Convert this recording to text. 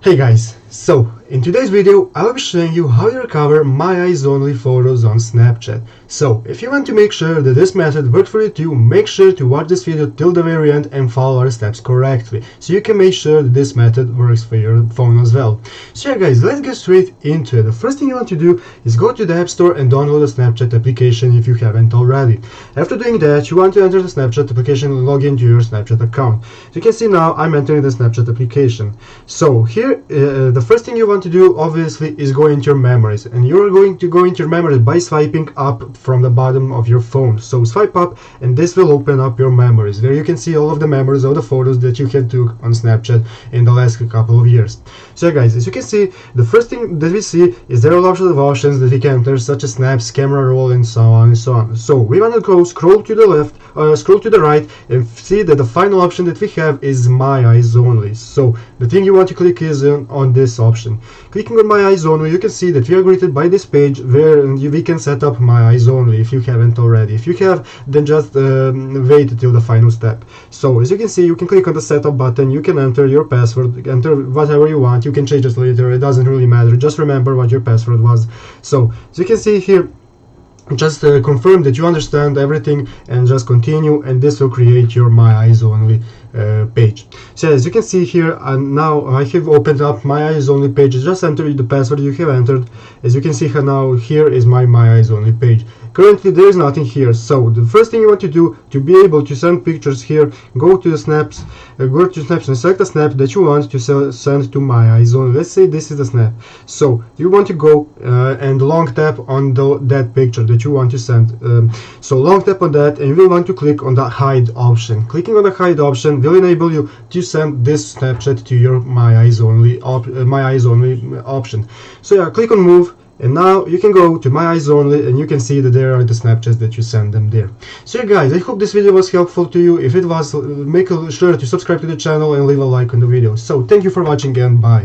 Hey guys, so in today's video I will be showing you how to recover My Eyes Only photos on Snapchat. So if you want to make sure that this method works for you too, make sure to watch this video till the very end and follow our steps correctly, so you can make sure that this method works for your phone as well. So yeah guys, let's get straight into it. The first thing you want to do is go to the App Store and download the Snapchat application if you haven't already. After doing that, you want to enter the Snapchat application and log into your Snapchat account. So you can see now I'm entering the Snapchat application. So here the first thing you want to do obviously is go into your memories, and you're going to go into your memories by swiping up from the bottom of your phone. So swipe up and this will open up your memories. There you can see all of the memories of the photos that you had took on Snapchat in the last couple of years. So yeah, guys, as you can see, the first thing that we see is there are lots of options that we can enter, such as snaps, camera roll, and so on and so on. So we want to go scroll to the left, scroll to the right, and see that the final option that we have is My Eyes Only. So the thing you want to click is on this option. Clicking on My Eyes Only, you can see that we are greeted by this page where we can set up My Eyes Only if you haven't already. If you have, then just wait till the final step. So as you can see, you can click on the setup button, you can enter your password, enter whatever you want, you can change it later, it doesn't really matter, just remember what your password was. So as you can see here, just confirm that you understand everything and just continue, and this will create your My Eyes Only page. So as you can see here, now I have opened up My Eyes Only page. Just enter the password you have entered. As you can see here now, here is my Eyes Only page. Currently there is nothing here, so the first thing you want to do to be able to send pictures here, go to the snaps, go to snaps and select a snap that you want to send to My Eyes Only. Let's say this is the snap. So you want to go and long tap on that picture that you want to send. So long tap on that, and you will want to click on the hide option. Clicking on the hide option will enable you to send this Snapchat to your My Eyes Only option. So yeah, click on move. And now you can go to My Eyes Only, and you can see that there are the Snapchats that you send them there. So yeah, guys, I hope this video was helpful to you. If it was, make sure to subscribe to the channel and leave a like on the video. So thank you for watching, and bye.